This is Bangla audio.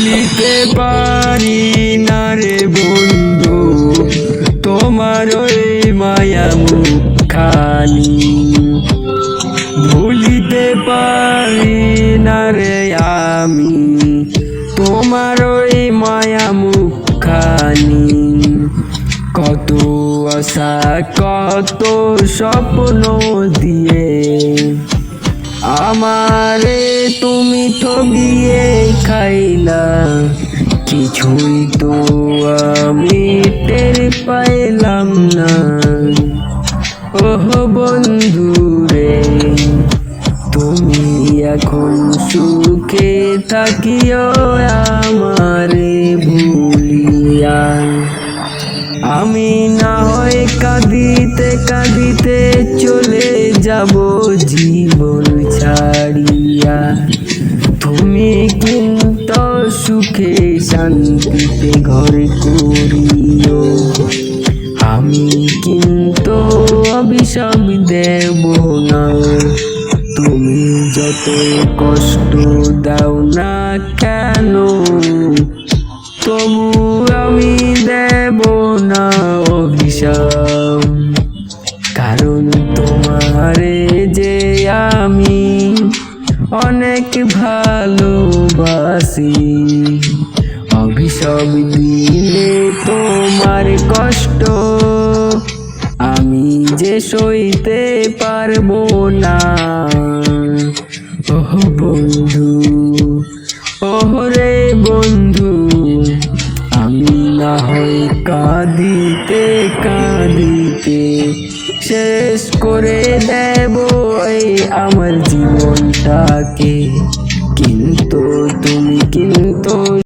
ভুলিতে পারি না রে বন্ধু তোমার ওই মায়া মুখখানি, ভুলিতে পারি না রে আমি তোমার ওই মায়া মুখখানি। কত আশা কত স্বপ্ন দিয়ে আমারে তুমি ঠকিয়ে খাইলা, কিছুই তো আমি টের পাইলাম না। ওহ বন্ধু রে, তুমি এখন সুখে থাকিও আমারে ভুলিয়া। আমি না হয় কাঁদিতে কাঁদিতে চলে যাব জীবন ছাড়িয়া, তুমি কিন্তু সুখে শান্তিতে ঘর করিও। আমি কিন্তু অভিশাপ দেব না, তুমি যতই কষ্ট দাও না কেন, তবু আমি দেব না অভিশাপ। কারণ তোমারে যে আমি অনেক ভালোবাসি, অভিশাপ দিলে তোমার কষ্ট আমি যে সইতে পারবো না। ওহ বন্ধু, ওহ রে বন্ধু, আমি না হয় কাঁদিতে কাঁদিতে শেষ করে দেব এই আমার জীবনটাকে, কিন্তু তুমি কিন্তু